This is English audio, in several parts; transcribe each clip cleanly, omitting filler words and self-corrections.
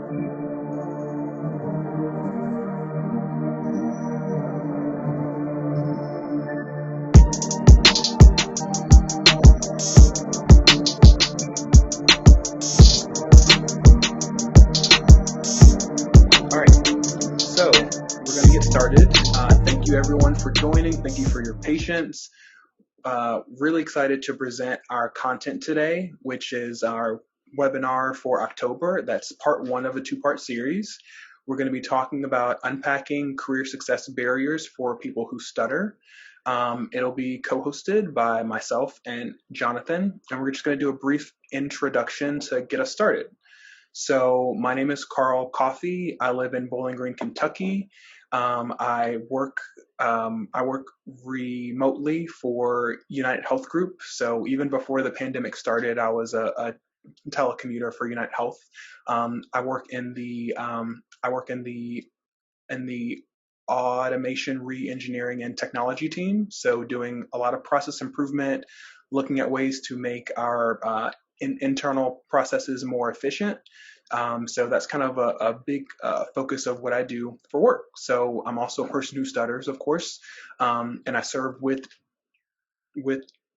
All right, so we're going to get started. Thank you everyone for joining. Thank you for your patience. Really excited to present our content today, which is our webinar for October. That's part one of a two-part series. We're going to be talking about unpacking career success barriers for people who stutter. It'll be co-hosted by myself and Jonathan, and we're just going to do a brief introduction to get us started. So my name is Carl Coffey. I live in Bowling Green, Kentucky. I work remotely for United Health Group. So even before the pandemic started, I was a telecommuter for United Health. I work in the automation re-engineering and technology team. So doing a lot of process improvement, looking at ways to make our internal processes more efficient. So that's kind of a big focus of what I do for work. So I'm also a person who stutters, of course, and I serve with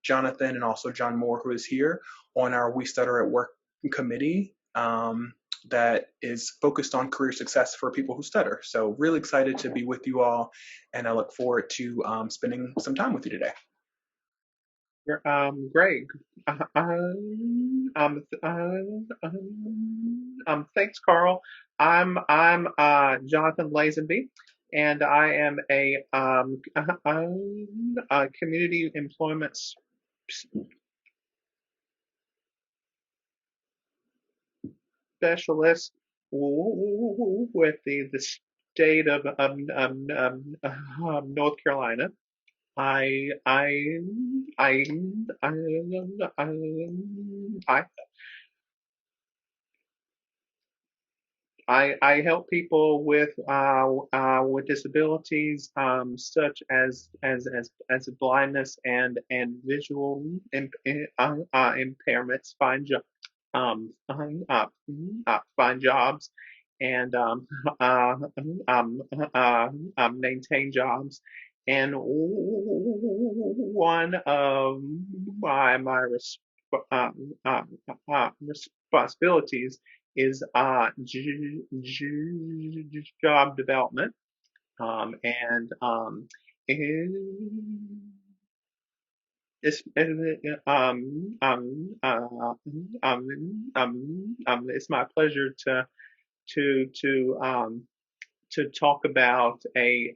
Jonathan and also John Moore, who is here, on our WeStutter at Work committee that is focused on career success for people who stutter. So really excited to be with you all, and I look forward to spending some time with you today. Great. Thanks, Carl. I'm Jonathan Lazenby, and I am a community employment specialist with the state of North Carolina. I I I I I I help people with disabilities such as blindness and visual impairments find jobs and maintain jobs. And one of my responsibilities is job development, and it's it's my pleasure to talk about a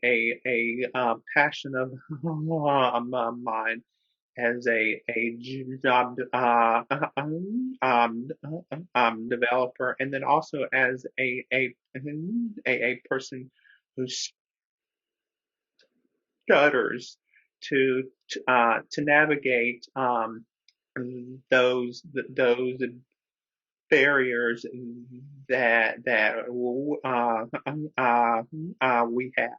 passion of mine as a job developer, and then also as a person who stutters to navigate those barriers that we have.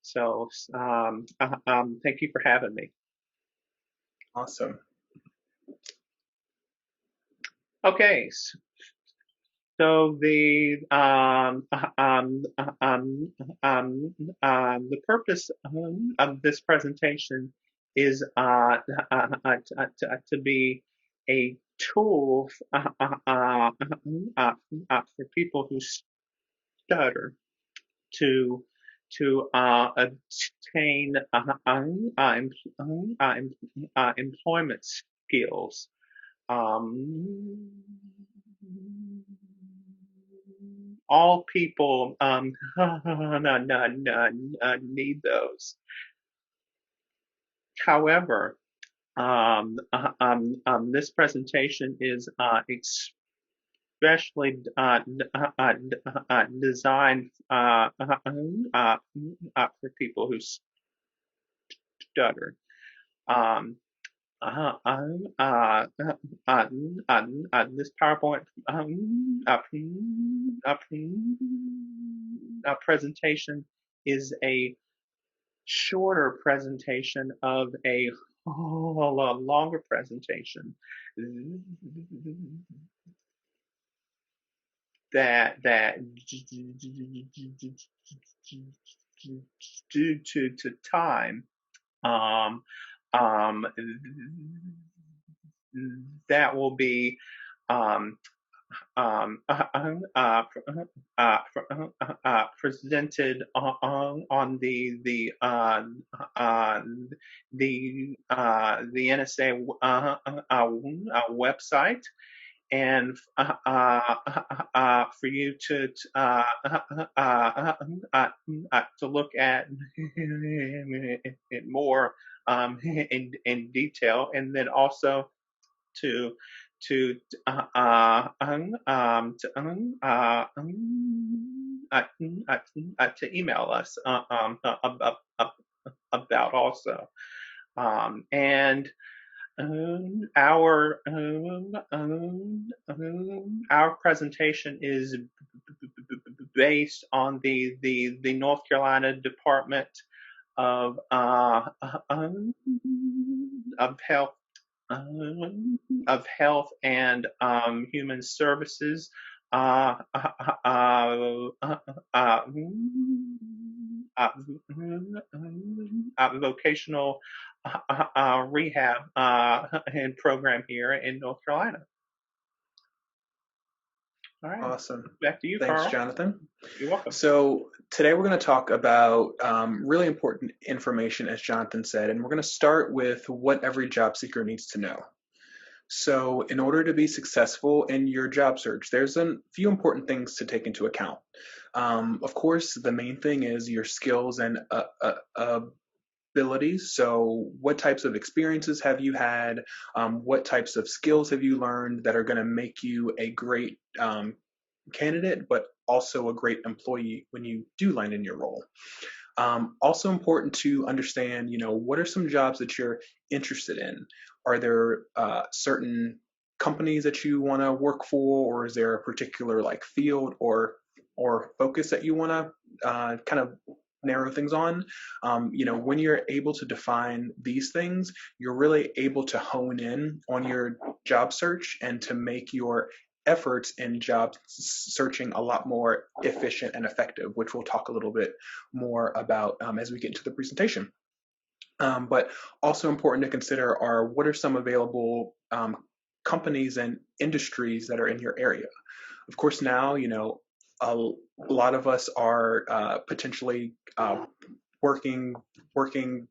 So thank you for having me. Awesome. Okay, so the purpose of this presentation is to be a tool for people who stutter to obtain employment skills. All people need those. However, this presentation is especially designed for people who stutter. This PowerPoint presentation is a shorter presentation of a longer presentation. that due to time, um, um, that will be um, presented on the NSA website, and for you to look at it more in detail, and then also to to to email us about also, and our presentation is based on the North Carolina Department of of Health of Health and Human Services, uh, uh, uh, uh, uh, uh, vocational rehab and program here in North Carolina. All right, Awesome. back to you, Thanks, Carl. Jonathan. You're welcome. So today we're going to talk about really important information, as Jonathan said, and we're going to start with what every job seeker needs to know. So in order to be successful in your job search, there's a few important things to take into account. Of course, the main thing is your skills and abilities. So what types of experiences have you had? What types of skills have you learned that are going to make you a great candidate, but also a great employee when you do land in your role? Also important to understand, what are some jobs that you're interested in? Are there certain companies that you want to work for, or is there a particular like field or focus that you want to kind of narrow things on? When you're able to define these things, you're really able to hone in on your job search and to make your efforts in job searching a lot more efficient and effective, which we'll talk a little bit more about as we get into the presentation. But also important to consider are what are some available companies and industries that are in your area. Of course, now, a lot of us are potentially working working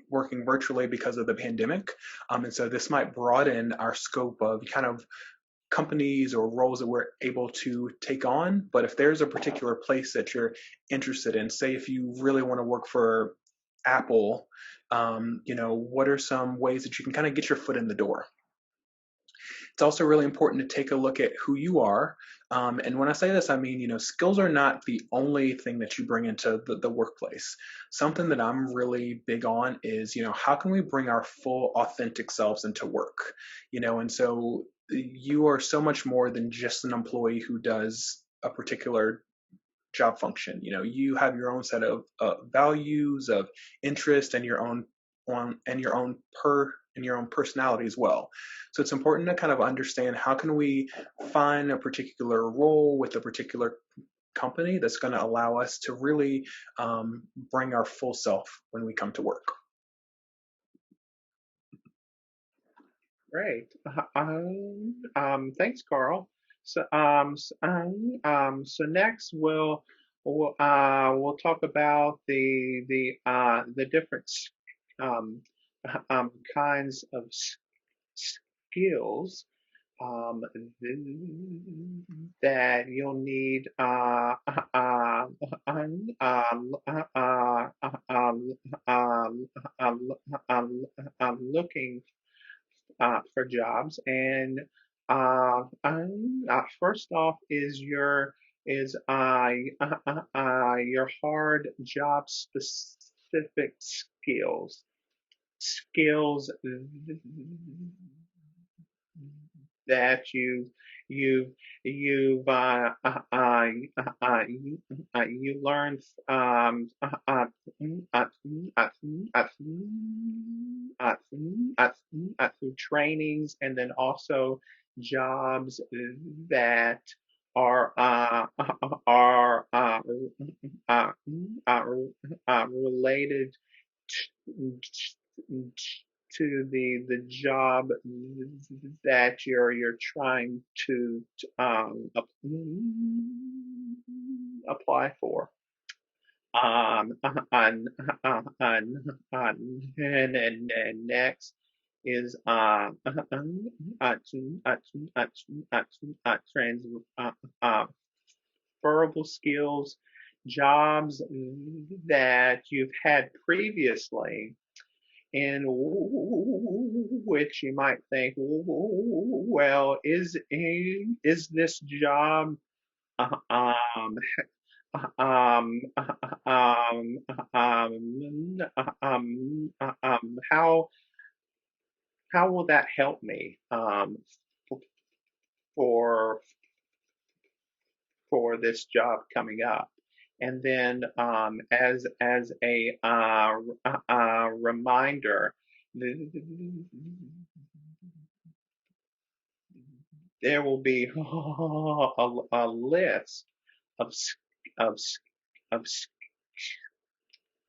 working virtually because of the pandemic. And so this might broaden our scope of kind of companies or roles that we're able to take on. But if there's a particular place that you're interested in, say if you really want to work for Apple, what are some ways that you can kind of get your foot in the door? It's also really important to take a look at who you are. And when I say this, I mean, skills are not the only thing that you bring into the workplace. Something that I'm really big on is, how can we bring our full authentic selves into work? And so you are so much more than just an employee who does a particular job function. You have your own set of values, of interest, and your own personality as well. So it's important to kind of understand how can we find a particular role with a particular company that's going to allow us to really bring our full self when we come to work. Great. Thanks, Carl. So next we'll talk about the different um, kinds of skills um, that you'll need looking for jobs. And first off is your hard job specific skills that you you learn through trainings, and then also jobs that are are uh, uh, related to the job that you're trying to apply for. On, and next is trans uh, transferable skills, jobs that you've had previously, in which you might think, well, is this job um, um, um, how will that help me for this job coming up? And then, as a reminder, there will be a list of of of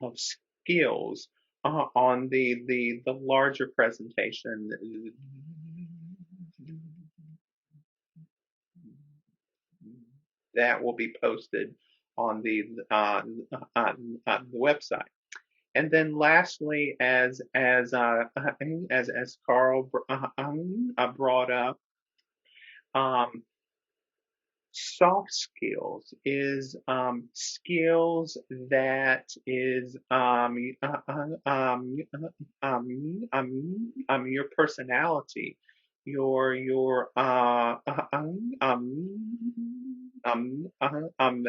of skills on the larger presentation that will be posted on the website. And then lastly, as Carl brought up, um, soft skills is skills that is your personality, your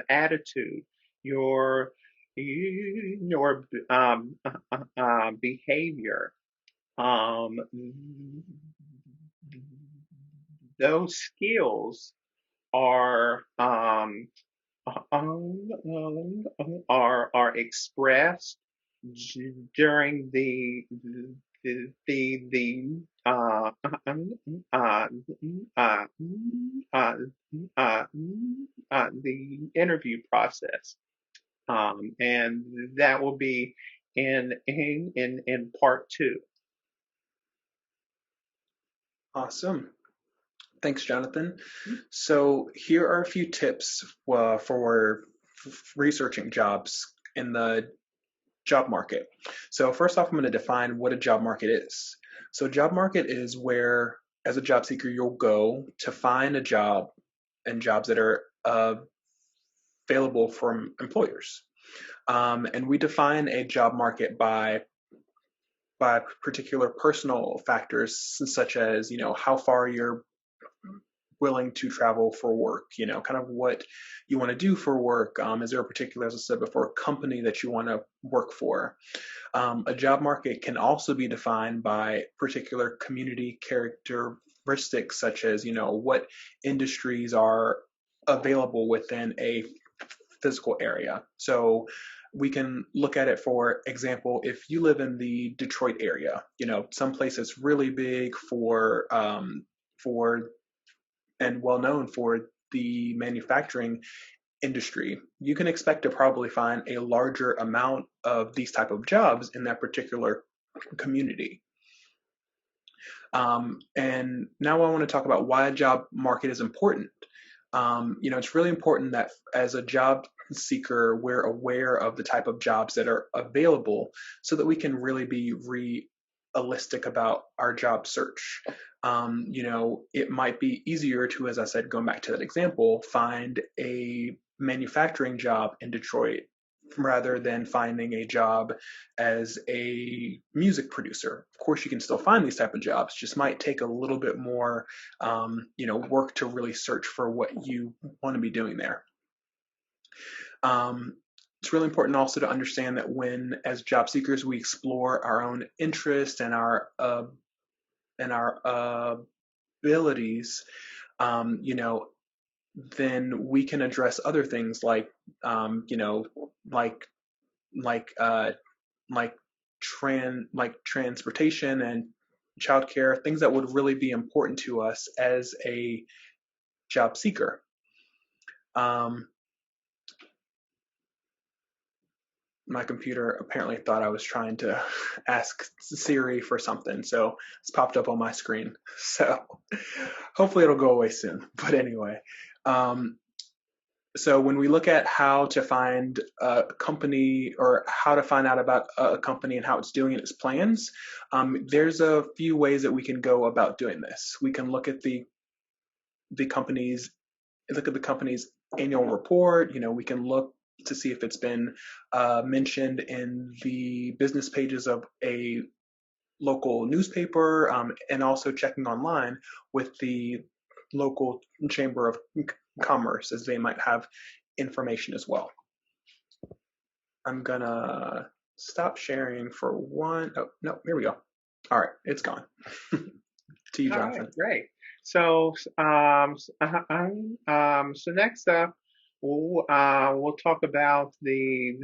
attitude, your behavior. Um, those skills are are expressed during the uh, uh, uh, uh, the interview process, and that will be in part two. Awesome. Thanks, Jonathan. So here are a few tips for researching jobs in the job market. So first off, I'm going to define what a job market is. So job market is where, as a job seeker, you'll go to find a job and jobs that are available from employers. And we define a job market by particular personal factors such as, how far you're willing to travel for work, kind of what you want to do for work. Is there a particular, as I said before, company that you want to work for? A job market can also be defined by particular community characteristics, such as, what industries are available within a physical area. So we can look at it, for example, if you live in the Detroit area, some place that's really big for and well known for the manufacturing industry, you can expect to probably find a larger amount of these type of jobs in that particular community. And now I want to talk about why a job market is important. It's really important that as a job seeker, we're aware of the type of jobs that are available so that we can really be realistic about our job search. It might be easier to, as I said, going back to that example, find a manufacturing job in Detroit rather than finding a job as a music producer. Of course, you can still find these type of jobs, just might take a little bit more, work to really search for what you want to be doing there. It's really important also to understand that when, as job seekers, we explore our own interests and our abilities, then we can address other things like, like like uh, like transportation and childcare, things that would really be important to us as a job seeker. Um, my computer apparently thought I was trying to ask Siri for something, so it's popped up on my screen. So hopefully it'll go away soon. But anyway, um, so when we look at how to find a company or how to find out about a company and how it's doing its plans, there's a few ways that we can go about doing this. We can the company's look at the company's annual report. We can look to see if it's been mentioned in the business pages of a local newspaper, and also checking online with the local chamber of commerce, as they might have information as well. I'm gonna stop sharing for one. Oh no, here we go. All right, it's gone. To you, All right, Jonathan. great. So next up, we'll talk about the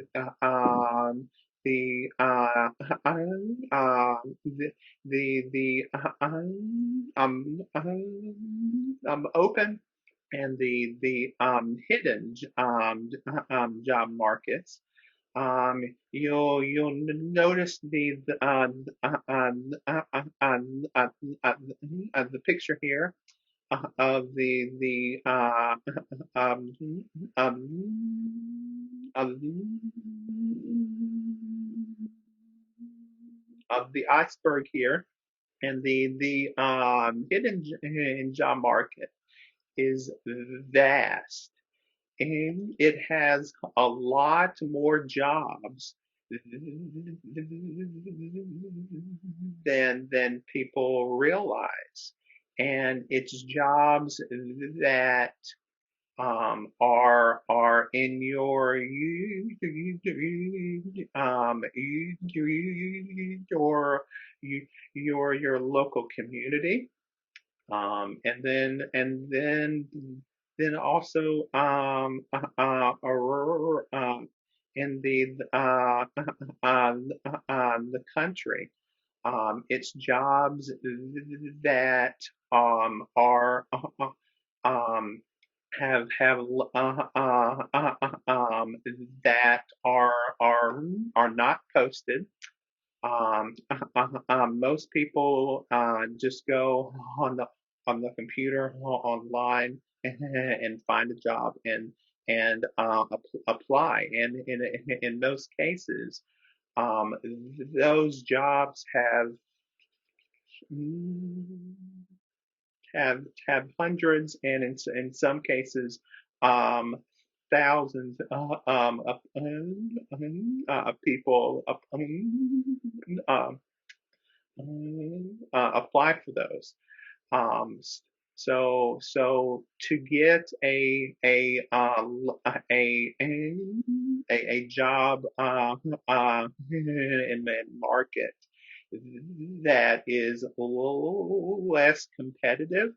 open and the hidden job markets. You'll notice the picture here of um, of, of the iceberg here, and the hidden job market is vast, and it has a lot more jobs than people realize, and it's jobs that are in your your local community, and then also in the country. It's jobs that are um, have that are not posted. Most people just go on the computer online and find a job and apply. And in most cases, um, those jobs have hundreds, and in some cases, um, thousands of people apply for those. Um, so to get a job in the market that is less competitive,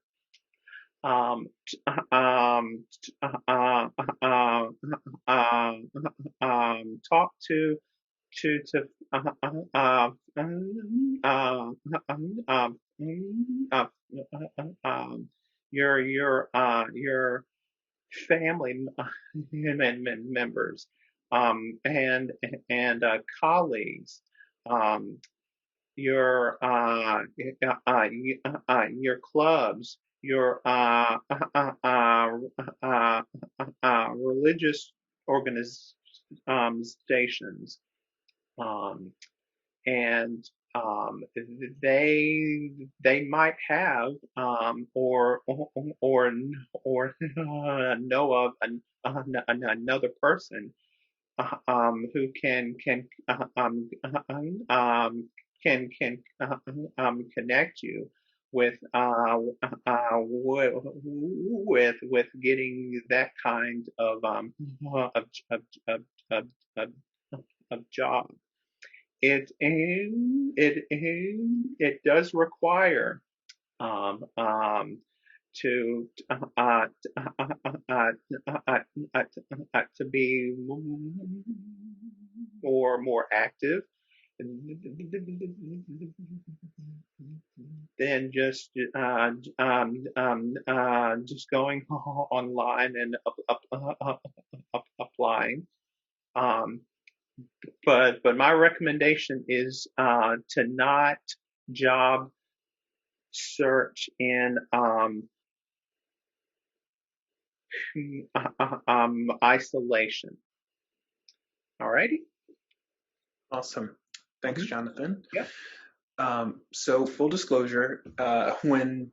um, um, uh, uh, talk to uh, um, your family members, and colleagues, um, your clubs, your religious organizations, um, and they might have, or know of another person who can connect you with with getting that kind of of of of, of, of job. It does require um, um, to to be more active, than just going online and applying. Um, but my recommendation is to not job search in isolation. Alrighty. Awesome. Thanks, Mm-hmm. Jonathan. Yep. So full disclosure, when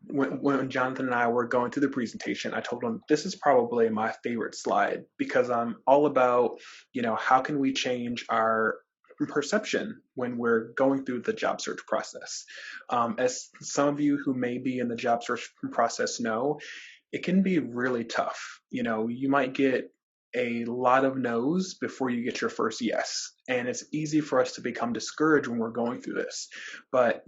Jonathan and I were going through the presentation, I told him this is probably my favorite slide because I'm all about, how can we change our perception when we're going through the job search process. As some of you who may be in the job search process know, it can be really tough. You might get a lot of no's before you get your first yes. And it's easy for us to become discouraged when we're going through this. But,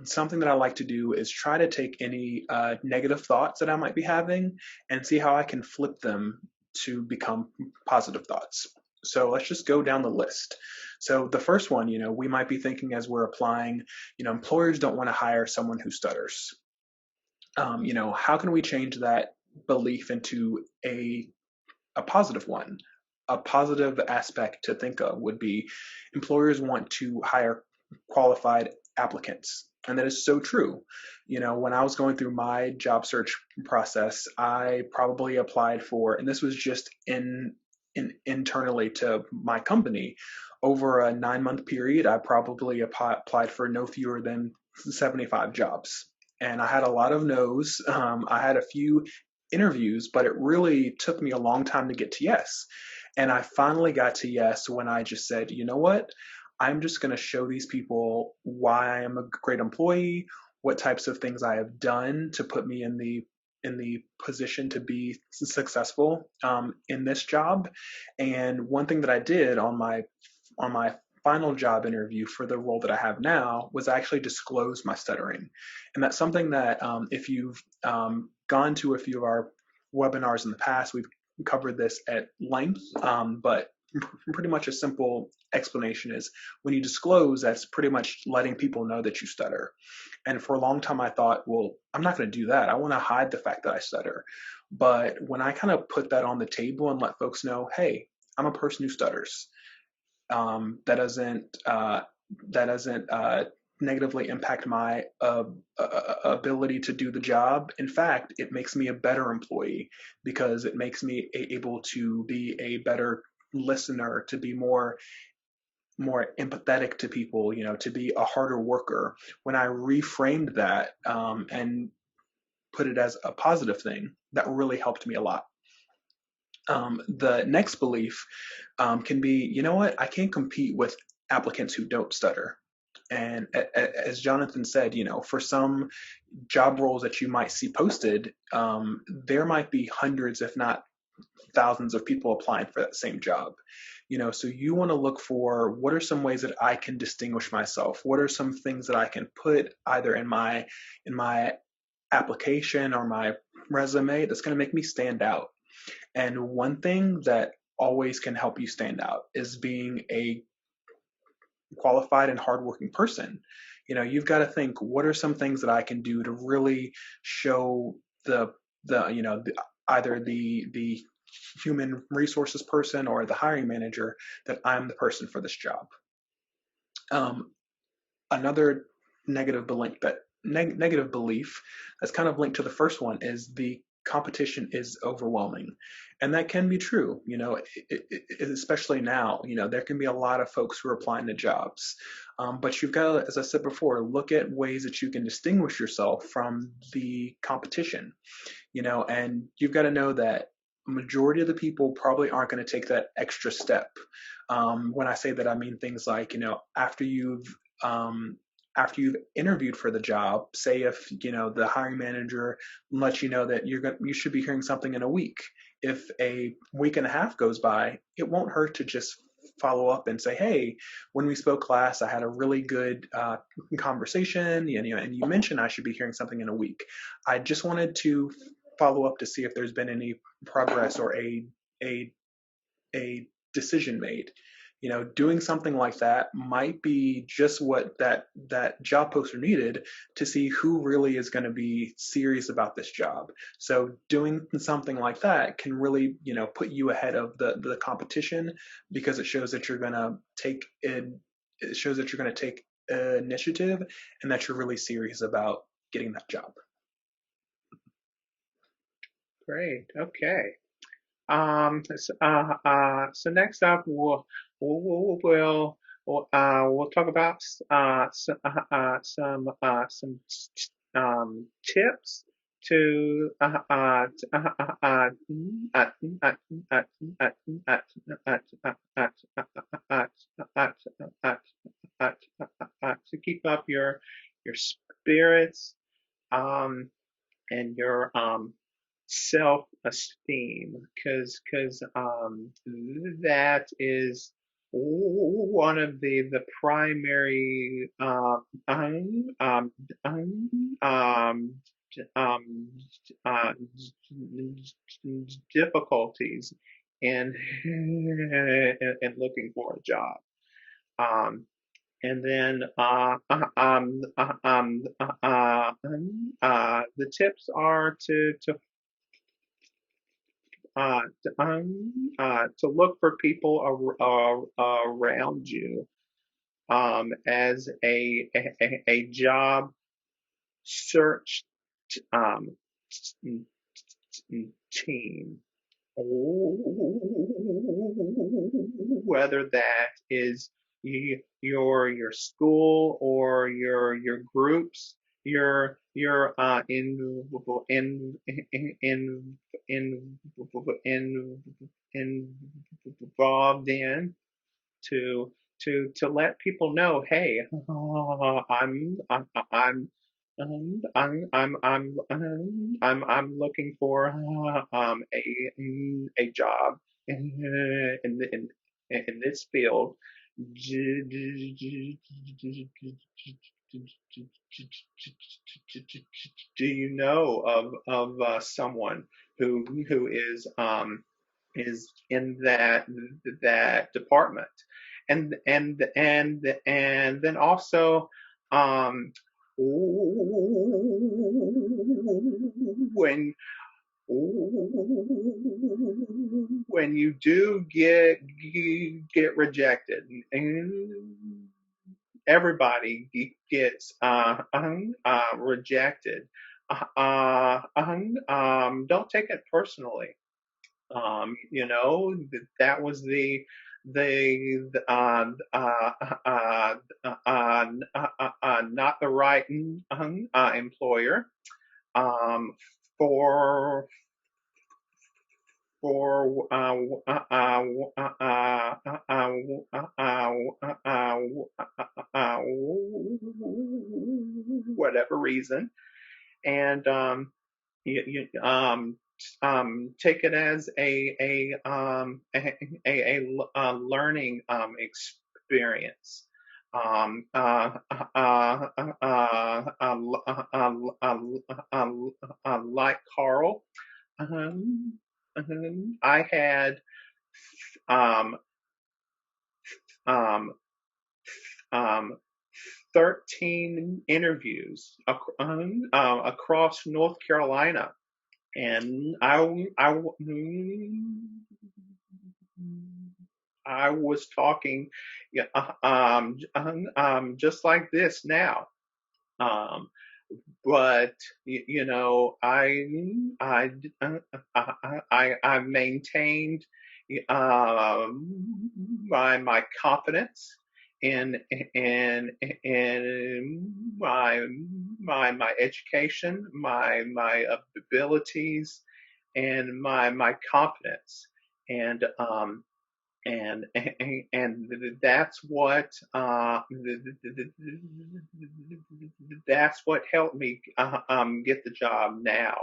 something that I like to do is try to take any negative thoughts that I might be having and see how I can flip them to become positive thoughts. So let's just go down the list. So the first one, we might be thinking as we're applying, employers don't want to hire someone who stutters. How can we change that belief into a positive one? A positive aspect to think of would be employers want to hire qualified applicants. And that is so true. When I was going through my job search process, I probably applied for, and this was just internally to my company, over a 9-month period, I probably applied for no fewer than 75 jobs. And I had a lot of no's. I had a few interviews, but it really took me a long time to get to yes. And I finally got to yes when I just said, you know what? I'm just going to show these people why I am a great employee, what types of things I have done to put me in the position to be successful in this job. And one thing that I did on my final job interview for the role that I have now was actually disclose my stuttering. And that's something that if you've gone to a few of our webinars in the past, we've covered this at length, but pretty much a simple explanation is when you disclose, that's pretty much letting people know that you stutter. And for a long time, I thought, well, I'm not going to do that. I want to hide the fact that I stutter. But when I kind of put that on the table and let folks know, hey, I'm a person who stutters, that doesn't negatively impact my ability to do the job. In fact, it makes me a better employee because it makes me able to be a better listener, to be more empathetic to people, to be a harder worker. When I reframed that and put it as a positive thing, that really helped me a lot. The next belief can be, you know what, I can't compete with applicants who don't stutter. And as Jonathan said, for some job roles that you might see posted, there might be hundreds, if not thousands of people applying for that same job. So you want to look for what are some ways that I can distinguish myself? What are some things that I can put either in my application or my resume that's going to make me stand out? And one thing that always can help you stand out is being a qualified and hardworking person. You've got to think, what are some things that I can do to really show either the human resources person or the hiring manager that I'm the person for this job. Another negative belief that's kind of linked to the first one is the competition is overwhelming. And that can be true, especially now. There can be a lot of folks who are applying to jobs. But you've got to, as I said before, look at ways that you can distinguish yourself from the competition, and you've got to know that a majority of the people probably aren't going to take that extra step. When I say that, I mean things like, after you've interviewed for the job, say if the hiring manager lets you know that you should be hearing something in a week. If a week and a half goes by, it won't hurt to just follow up and say, hey, when we spoke last, I had a really good conversation, and you mentioned I should be hearing something in a week. I just wanted to follow up to see if there's been any progress or a decision made. doing something like that might be just what that job poster needed to see who really is going to be serious about this job. So doing something like that can really, put you ahead of the competition, because it shows that you're going to take it shows that you're going to take initiative and that you're really serious about getting that job. Great. Okay. So next up, we'll talk about some tips to to keep up your spirits and your self-esteem, because that is one of the primary um, uh, difficulties in in looking for a job. Um, and then the tips are to look for people around you as a job search um, team, whether that is your school or your groups you're in, in, involved in, to let people know, hey, I'm looking for a job in this field. Do you know of someone who is in that department? And then also, um, when you do get rejected, and everybody gets rejected, don't take it personally. That was not the right employer um, for for whatever reason, and take it as a learning experience. Um, uh, uh, uh, uh, uh, like Carl, um, I had um, um, um, 13 interviews across North Carolina, and I was talking, yeah, just like this now. Um, but I I've maintained my confidence in my education, my abilities, and my confidence, and and that's what helped me get the job now.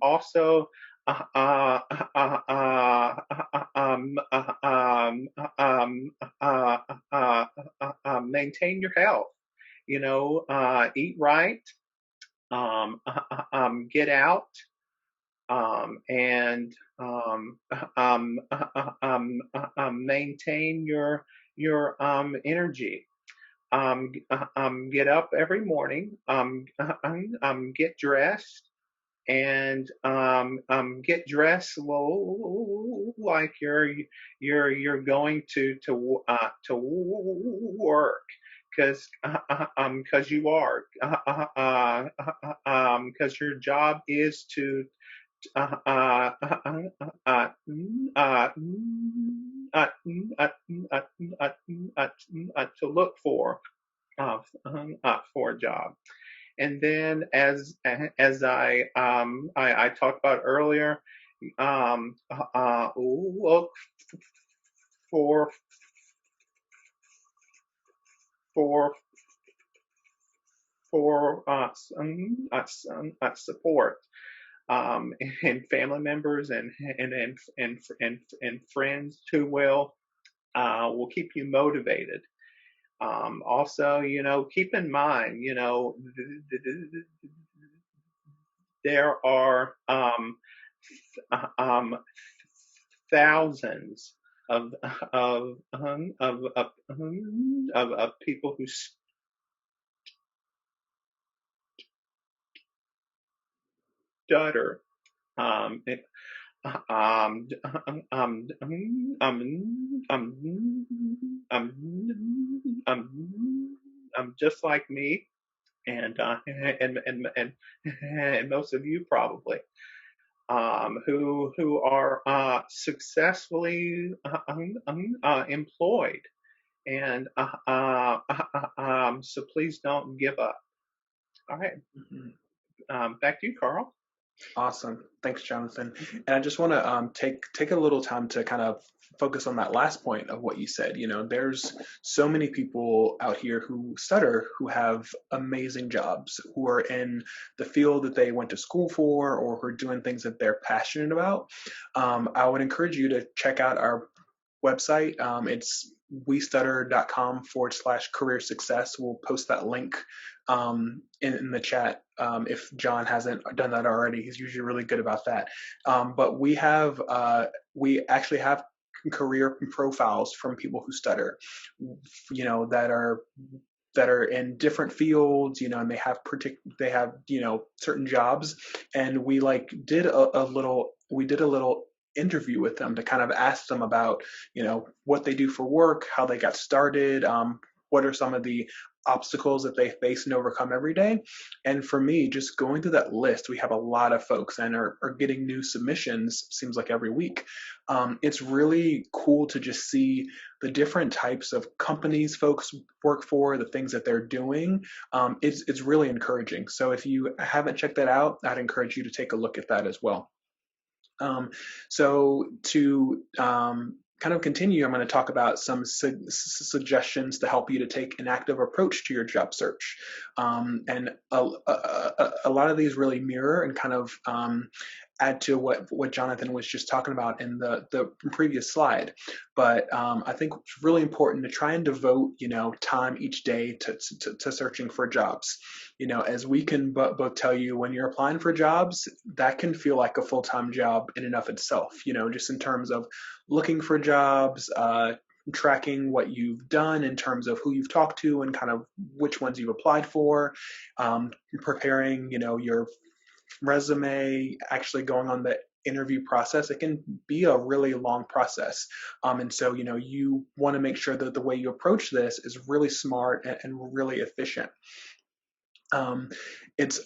Also, uh, uh, uh, uh, maintain your health. Eat right. Get out. and maintain your energy. Get up every morning, get dressed, and get dressed like you're going to work, because you are, because your job is to uh, uh, uh, uh, uh, uh, uh, uh, to look for a job. And then, as I talked about earlier, look for for support, and family members, and friends who will keep you motivated. Also, keep in mind, there are um, thousands of of of people who stutter. Um, um, um, um, um, just like me, and most of you probably, who are successfully employed, and so please don't give up. All right, back to you, Carl. Awesome. Thanks, Jonathan. And I just want to take a little time to kind of focus on that last point of what you said. There's so many people out here who stutter, who have amazing jobs, who are in the field that they went to school for, or who are doing things that they're passionate about. I would encourage you to check out our website. It's westutter.com/career success. We'll post that link in the chat. If John hasn't done that already, he's usually really good about that. But we actually have career profiles from people who stutter, that are in different fields, and they have certain jobs, and we did a little interview with them to kind of ask them about what they do for work, how they got started, what are some of the obstacles that they face and overcome every day. And for me, just going through that list, we have a lot of folks and are getting new submissions, seems like every week. It's really cool to just see the different types of companies folks work for, the things that they're doing. It's really encouraging. So if you haven't checked that out, I'd encourage you to take a look at that as well. So to kind of continue, I'm going to talk about some suggestions to help you to take an active approach to your job search. And a lot of these really mirror and kind of add to what Jonathan was just talking about in the previous slide. But I think it's really important to try and devote, time each day to searching for jobs. As we can both tell you, when you're applying for jobs, that can feel like a full-time job in and of itself, just in terms of looking for jobs, tracking what you've done in terms of who you've talked to and kind of which ones you've applied for, preparing, your resume, actually going on the interview process. It can be a really long process. And so, you want to make sure that the way you approach this is really smart and really efficient. It's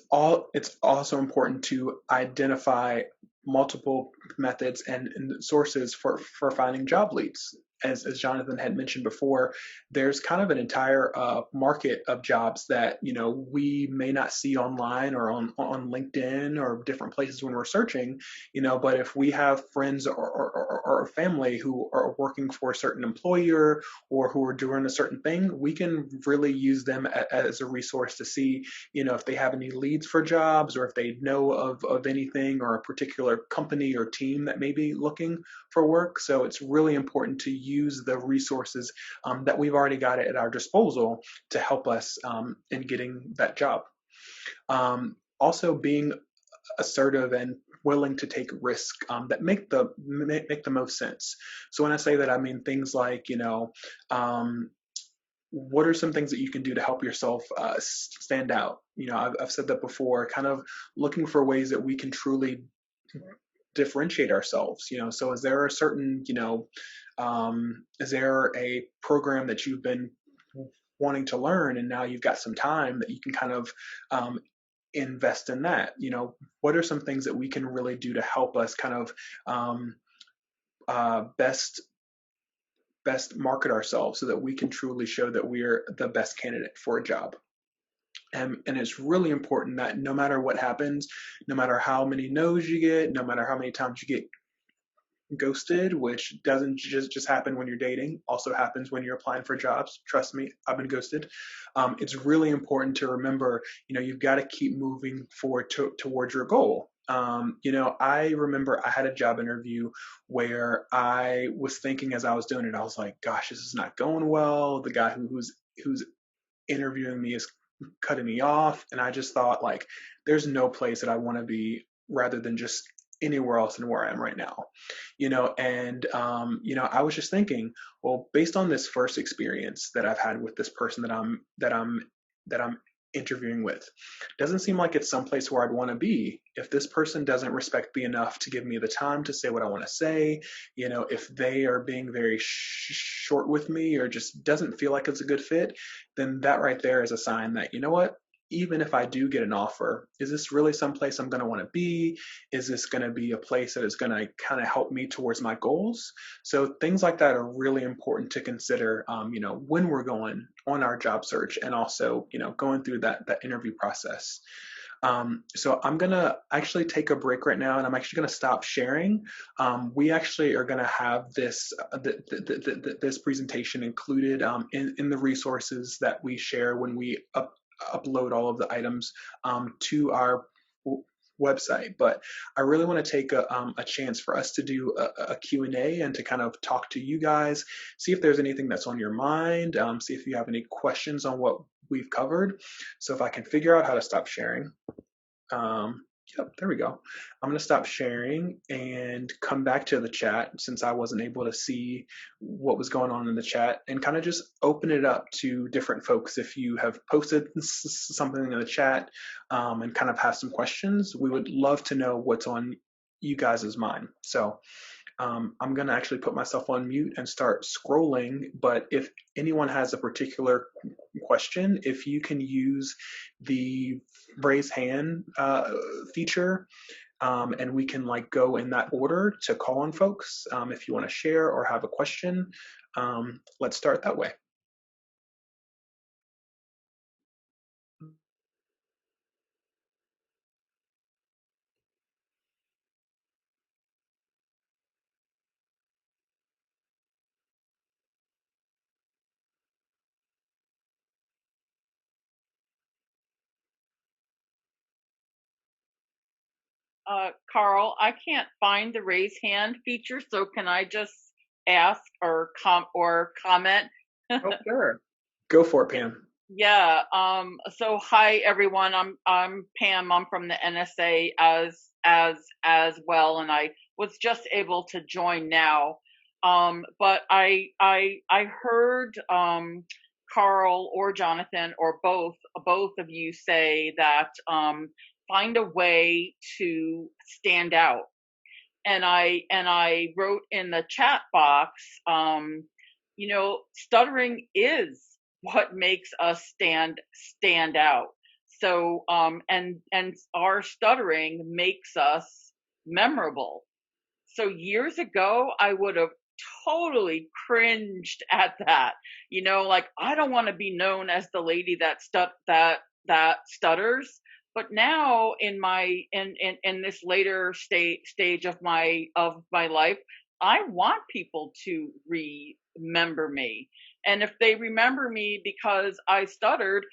also important to identify multiple methods and sources for finding job leads. As Jonathan had mentioned before, there's kind of an entire market of jobs that we may not see online or on LinkedIn or different places when we're searching. But if we have friends or family who are working for a certain employer or who are doing a certain thing, we can really use them as a resource to see if they have any leads for jobs, or if they know of anything or a particular company or team that may be looking for work. So it's really important to use the resources that we've already got at our disposal to help us in getting that job. Also, being assertive and willing to take risk that make the most sense. So when I say that, I mean things like, um, what are some things that you can do to help yourself stand out? I've said that before, kind of looking for ways that we can truly differentiate ourselves. So is there a certain, is there a program that you've been wanting to learn and now you've got some time that you can kind of um, invest in that? What are some things that we can really do to help us kind of um, best market ourselves so that we can truly show that we're the best candidate for a job? And it's really important that no matter what happens, no matter how many no's you get, no matter how many times you get ghosted, which doesn't just happen when you're dating, also happens when you're applying for jobs. Trust me, I've been ghosted. It's really important to remember, you've got to keep moving forward towards your goal. I remember I had a job interview where I was thinking as I was doing it, I was like, gosh, this is not going well. The guy who's interviewing me is cutting me off. And I just thought, like, there's no place that I want to be rather than just anywhere else than where I am right now. I was just thinking, well, based on this first experience that I've had with this person that I'm interviewing with, doesn't seem like it's someplace where I'd want to be. If this person doesn't respect me enough to give me the time to say what I want to say, if they are being very short with me or just doesn't feel like it's a good fit, then that right there is a sign that, what, even if I do get an offer, is this really someplace I'm going to want to be? Is this going to be a place that is going to kind of help me towards my goals? So things like that are really important to consider, when we're going on our job search and also, going through that interview process. So I'm gonna actually take a break right now, and I'm actually gonna stop sharing. We actually are gonna have this presentation included in the resources that we share when we upload all of the items to our website. But I really want to take a chance for us to do a Q&A and to kind of talk to you guys, see if there's anything that's on your mind, see if you have any questions on what we've covered. So if I can figure out how to stop sharing. Yep, there we go. I'm going to stop sharing and come back to the chat since I wasn't able to see what was going on in the chat, and kind of just open it up to different folks. If you have posted something in the chat and kind of have some questions, we would love to know what's on you guys' mind. So I'm going to actually put myself on mute and start scrolling. But if anyone has a particular question, if you can use the raise hand feature, and we can go in that order to call on folks. If you want to share or have a question, let's start that way. Carl, I can't find the raise hand feature, so can I just ask or comment? Oh, sure. Go for it, Pam. Yeah. So hi everyone. I'm Pam. I'm from the NSA as well, and I was just able to join now. But I heard Carl or Jonathan or both of you say that find a way to stand out. And I wrote in the chat box, stuttering is what makes us stand out. So and our stuttering makes us memorable. So years ago, I would have totally cringed at that. Like, I don't want to be known as the lady that stutters. But now in this later stage of my life, I want people to remember me. And if they remember me because I stuttered,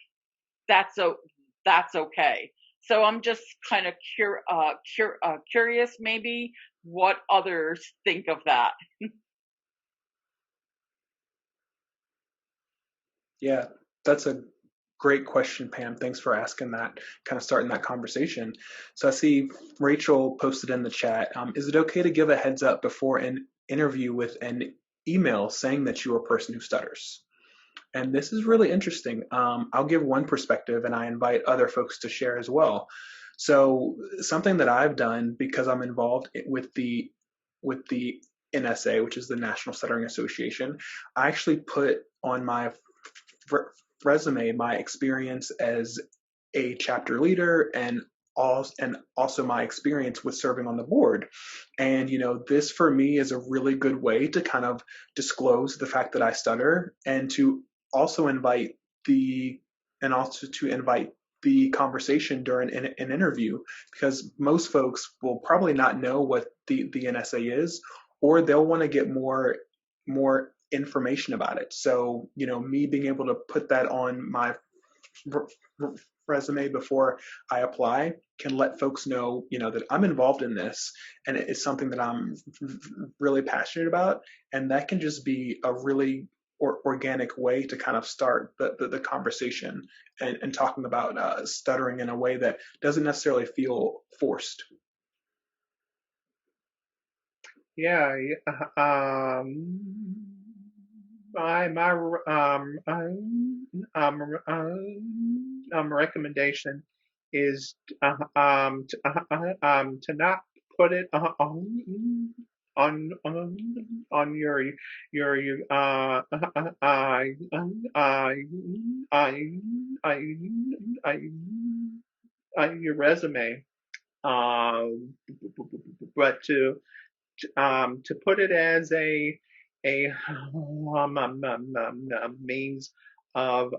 that's okay. So I'm just kind of curious, maybe, what others think of that. Yeah, that's a great question, Pam. Thanks for asking that, kind of starting that conversation. So I see Rachel posted in the chat. Is it okay to give a heads up before an interview with an email saying that you are a person who stutters? And this is really interesting. I'll give one perspective, and I invite other folks to share as well. So something that I've done because I'm involved with the NSA, which is the National Stuttering Association, I actually put on my resume my experience as a chapter leader and also my experience with serving on the board. And this for me is a really good way to kind of disclose the fact that I stutter and to also invite the conversation during an interview, because most folks will probably not know what the NSA is, or they'll want to get more information about it. So me being able to put that on my resume before I apply can let folks know, that I'm involved in this and it's something that I'm really passionate about. And that can just be a really organic way to kind of start the conversation and talking about stuttering in a way that doesn't necessarily feel forced. Yeah, my recommendation is to not put it on your your resume, but to put it as a means of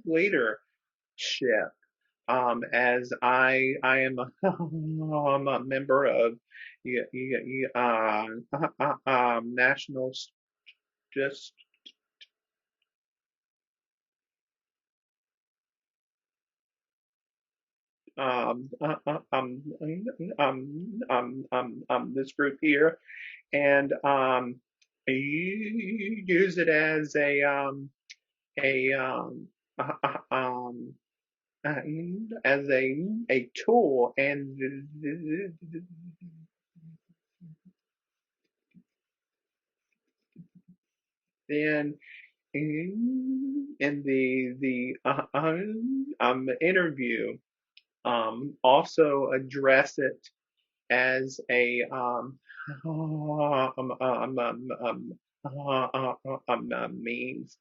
leadership. As I am I'm a member of national just this group here, and you use it as a as a tool, and then in the interview, also address it as a means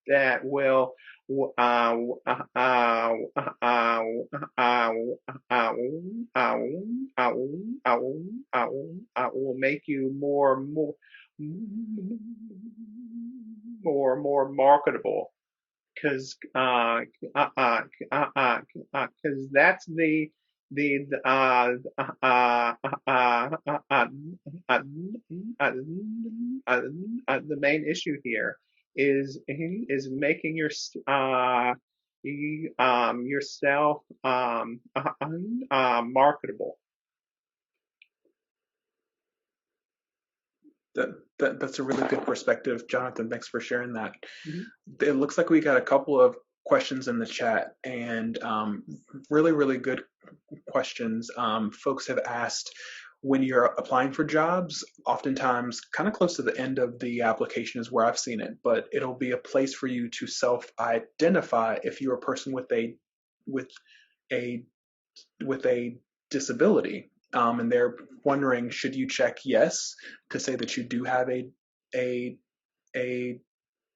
that will uh, uh, uh, uh, uh, uh, will make you more marketable, because that's the main issue here is making yourself marketable. That's a really good perspective, Jonathan. Thanks for sharing that. Mhm. It looks like we got a couple of questions in the chat, and really, really good questions. Folks have asked, when you're applying for jobs, oftentimes kind of close to the end of the application is where I've seen it, but it'll be a place for you to self-identify if you're a person with a with a disability. And they're wondering, should you check yes to say that you do have a a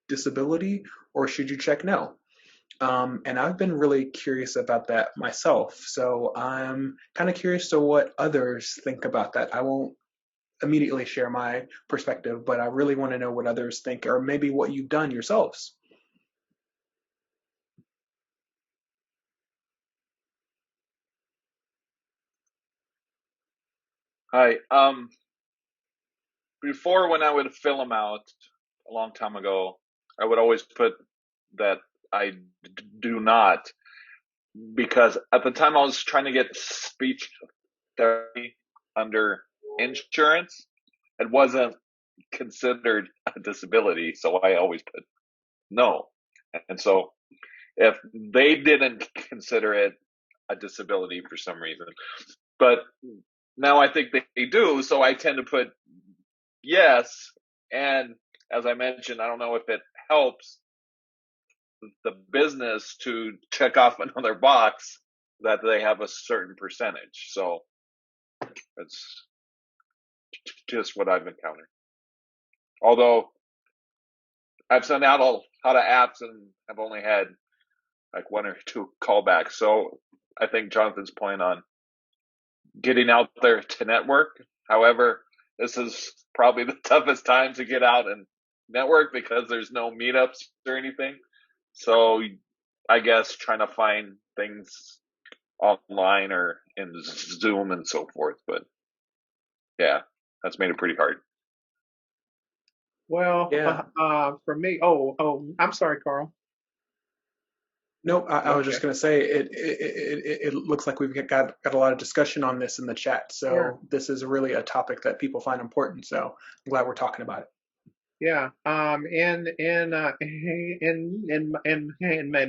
disability, or should you check no? And I've been really curious about that myself. So I'm kind of curious to what others think about that. I won't immediately share my perspective, but I really want to know what others think, or maybe what you've done yourselves. Hi. Before, when I would fill them out a long time ago, I would always put that I do not. because at the time I was trying to get speech therapy under insurance. It wasn't considered a disability, so I always put no. And so if they didn't consider it a disability for some reason, but now I think they do, so I tend to put yes. And as I mentioned, I don't know if it helps the business to check off another box that they have a certain percentage. So it's just what I've encountered. Although I've sent out a lot of apps and I've only had like one or two callbacks. So I think Jonathan's point on getting out there to network. However, this is probably the toughest time to get out and network because there's no meetups or anything. So I guess trying to find things online or in Zoom and so forth. But yeah, that's made it pretty hard. Well, Yeah. for me, I'm sorry, Carl. Nope. I was just Okay. going to say it looks like we've got a lot of discussion on this in the chat. Yeah. So this is really a topic that people find important. So I'm glad we're talking about it. Yeah. In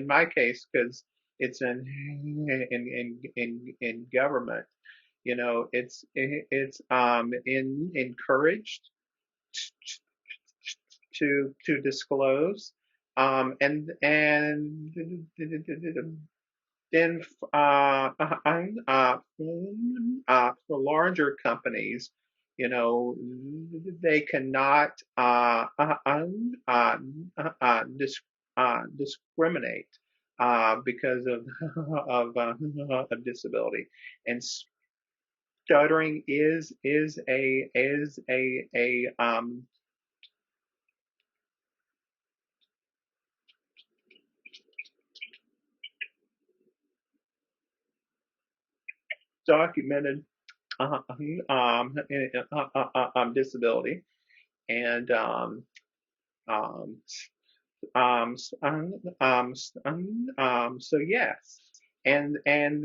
my case, because it's in government, it's encouraged to disclose, and then for larger companies, they cannot discriminate because of a disability, and stuttering is a documented disability, and um, so yes, and then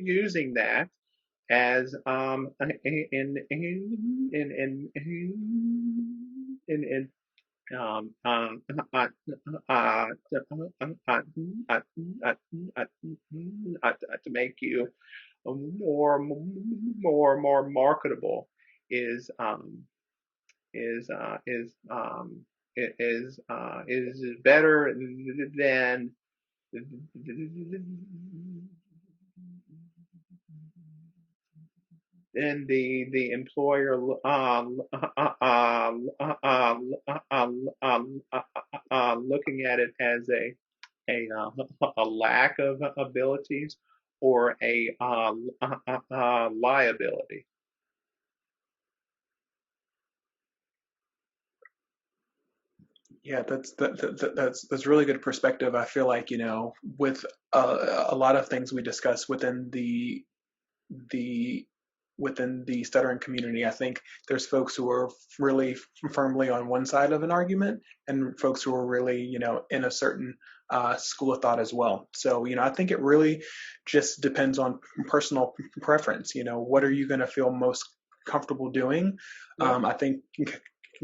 using that as in to make you more marketable is is is better than the employer looking at it as a lack of abilities or a liability. Yeah, that's really good perspective. I feel like, with a lot of things we discuss the within the stuttering community, I think there's folks who are really firmly on one side of an argument and folks who are really, in a certain school of thought as well. So, I think it really just depends on personal preference. What are you going to feel most comfortable doing? Yeah. I think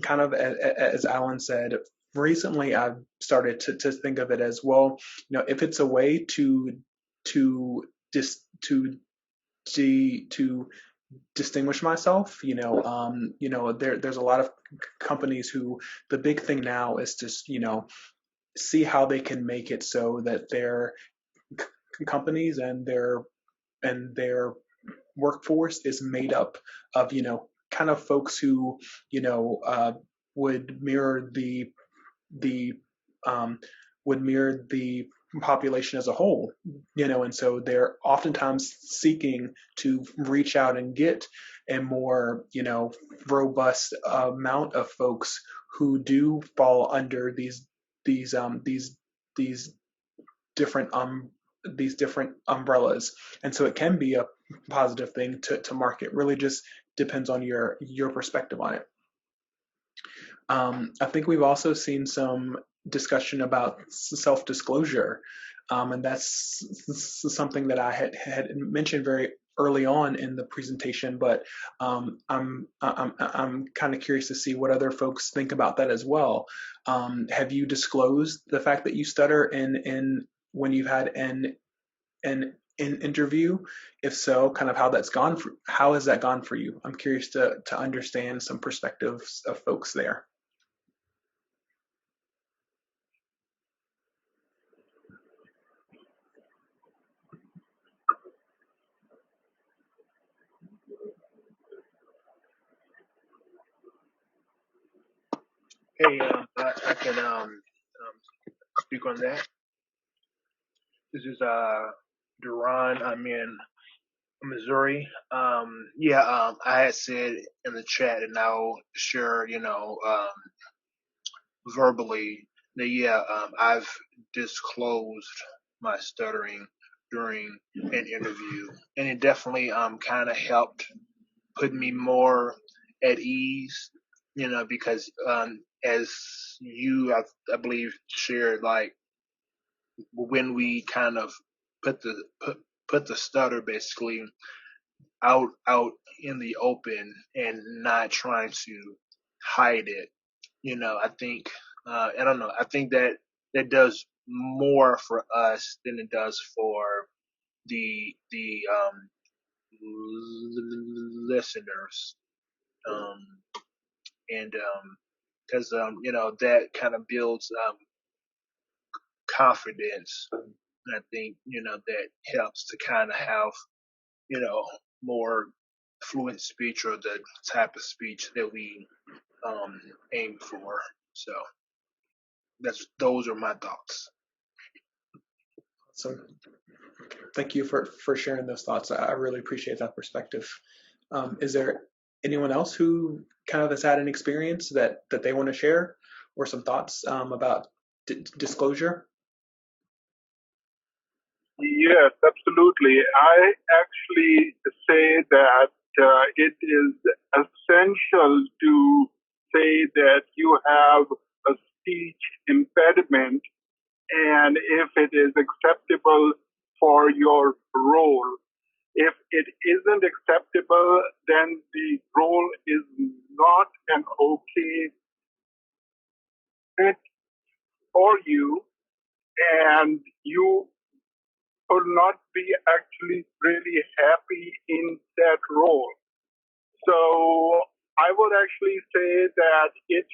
kind of as Alan said, recently I've started to think of it as, well, if it's a way to just to distinguish myself. There's a lot of companies who, the big thing now is just, see how they can make it so that their companies and their workforce is made up of, kind of folks who, would mirror the um, would mirror the population as a whole, and so they're oftentimes seeking to reach out and get a more, robust amount of folks who do fall under these um these these different these different umbrellas, and so it can be a positive thing to market. Really just depends on your perspective on it. I think we've also seen some discussion about self-disclosure, and that's something that I had mentioned very early on in the presentation. But I'm kind of curious to see what other folks think about that as well. Have you disclosed the fact that you stutter in when you've had an interview? If so, kind of how has that gone for you? I'm curious to understand some perspectives of folks there. Hey, I can speak on that. This is Duran. I'm in Missouri. I had said in the chat, and I'll share, verbally that I've disclosed my stuttering during an interview, and it definitely kind of helped put me more at ease, because as you I believe shared, like when we kind of put the stutter basically out in the open and not trying to hide it. I think I don't know. I think that does more for us than it does for the listeners. Um, and because that kind of builds confidence. And I think that helps to kind of have more fluent speech, or the type of speech that we aim for. So those are my thoughts. So thank you for sharing those thoughts. I really appreciate that perspective. Is there anyone else who kind of has had an experience that they want to share, or some thoughts about disclosure? Yes, absolutely. I actually say that it is essential to say that you have a speech impediment, and if it is acceptable for your role. If it isn't acceptable, then the role is not an okay fit for you, and you will not be actually really happy in that role. So I would actually say that it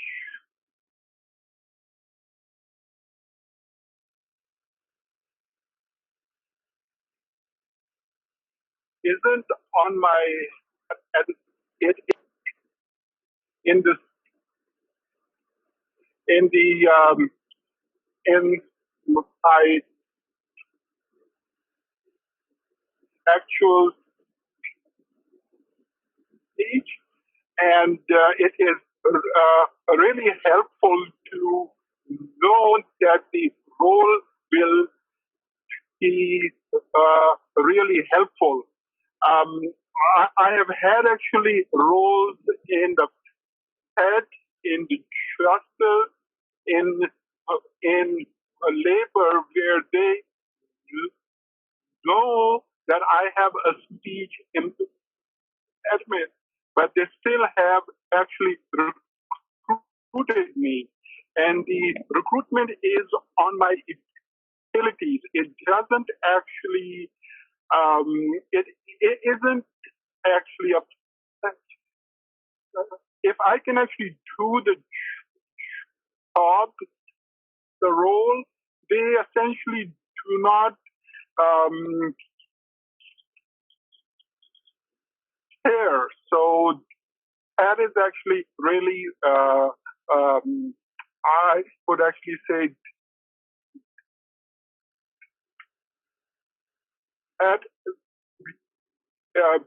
isn't on my it in the in the in my actual speech, and it is really helpful to know that the role will be really helpful. I have had actually roles in the pet, in the justice, in labor, where they know that I have a speech impediment, but they still have actually recruited me. And the recruitment is on my abilities. It doesn't actually, it isn't actually a, if I can actually do the job, the role, they essentially do not care. So that is actually really, I would actually say that uh,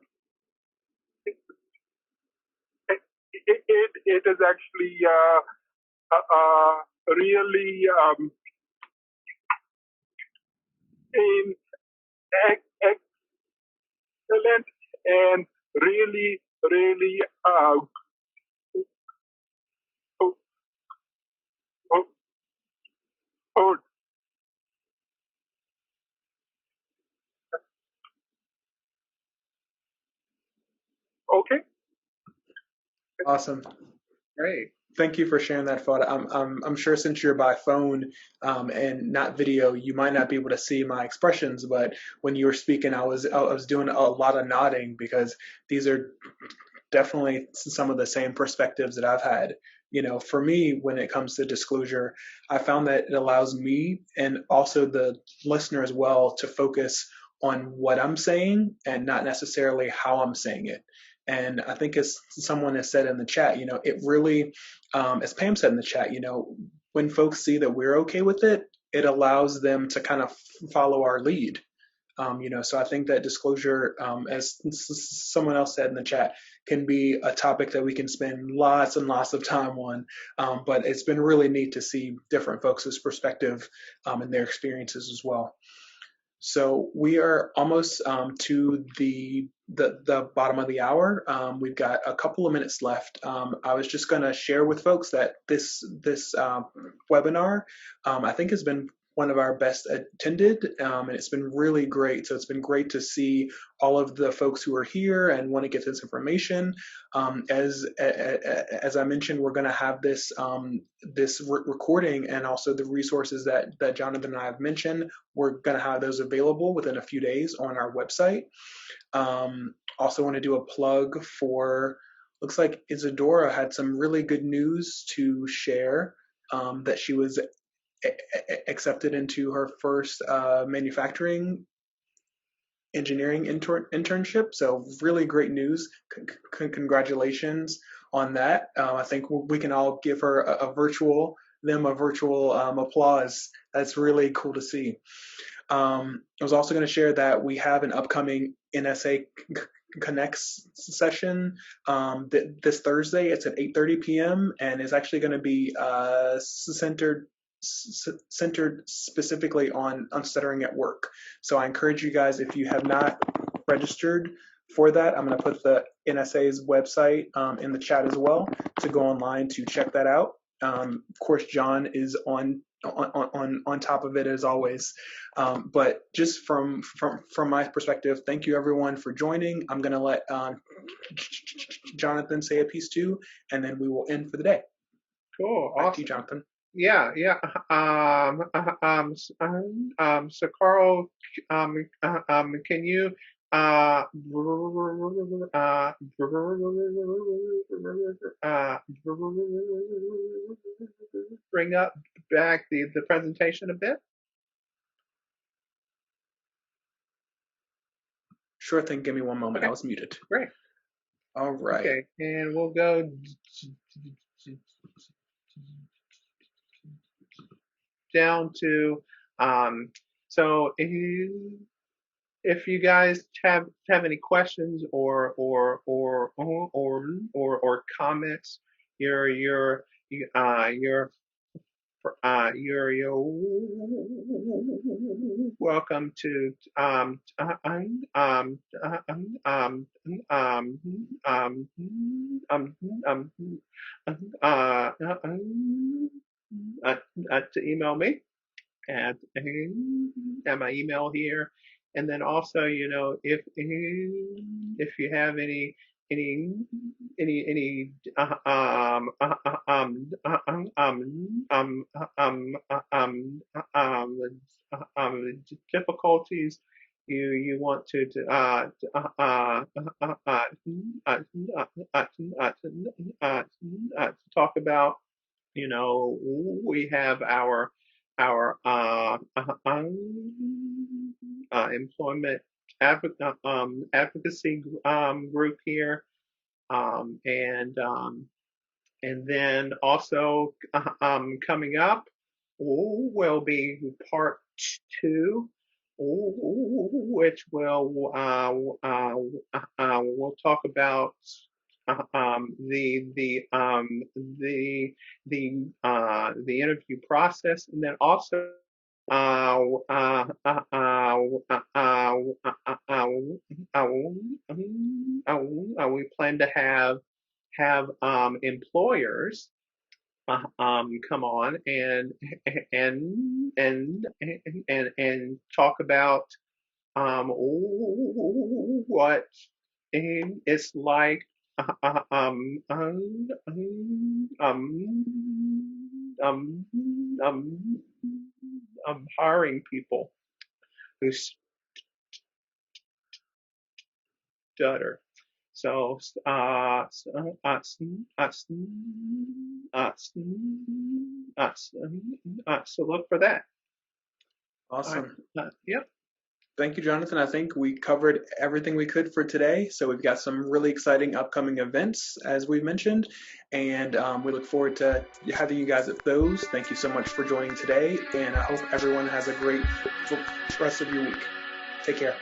it is actually really in excellent and really Oh, okay. Awesome. Great. Thank you for sharing that photo. I'm sure since you're by phone and not video, you might not be able to see my expressions. But when you were speaking, I was doing a lot of nodding because these are definitely some of the same perspectives that I've had. For me, when it comes to disclosure, I found that it allows me and also the listener as well to focus on what I'm saying and not necessarily how I'm saying it. And I think as someone has said in the chat, it really, as Pam said in the chat, when folks see that we're okay with it, it allows them to kind of follow our lead. So I think that disclosure, as someone else said in the chat, can be a topic that we can spend lots and lots of time on. But it's been really neat to see different folks' perspective and their experiences as well. So we are almost to the bottom of the hour. We've got a couple of minutes left. I was just going to share with folks that this webinar I think has been one of our best attended, and it's been really great. So it's been great to see all of the folks who are here and want to get this information. As I mentioned, we're going to have this recording and also the resources that Jonathan and I have mentioned. We're going to have those available within a few days on our website. Also want to do a plug for, looks like Isadora had some really good news to share, that she was accepted into her first manufacturing engineering internship. So really great news. Congratulations on that. I think we can all give her a virtual applause. That's really cool to see. I was also going to share that we have an upcoming NSA Connects session this Thursday. It's at 8:30 p.m. and is actually going to be centered specifically on stuttering at work. So I encourage you guys, if you have not registered for that, I'm going to put the NSA's website in the chat as well to go online to check that out. Of course, John is on top of it as always. But just from my perspective, thank you everyone for joining. I'm going to let Jonathan say a piece too, and then we will end for the day. Cool. Back Awesome. to you, Jonathan. Yeah. So Carl, can you bring up back the presentation a bit? Sure thing. Give me one moment. Okay. I was muted. Great. All right. Okay, and we'll go down to so if you guys have any questions or comments, you're welcome to to email me at my email here, and then also, if you have any any difficulties you want to talk about, we have our employment advocacy group here, and then also coming up will be part two, which we'll talk about the interview process, and then also we plan to have employers come on and talk about what it's like um, um, hiring people who stutter. So, so look for that. Awesome. Yep. Thank you, Jonathan. I think we covered everything we could for today. So we've got some really exciting upcoming events, as we've mentioned, and we look forward to having you guys at those. Thank you so much for joining today, and I hope everyone has a great rest of your week. Take care.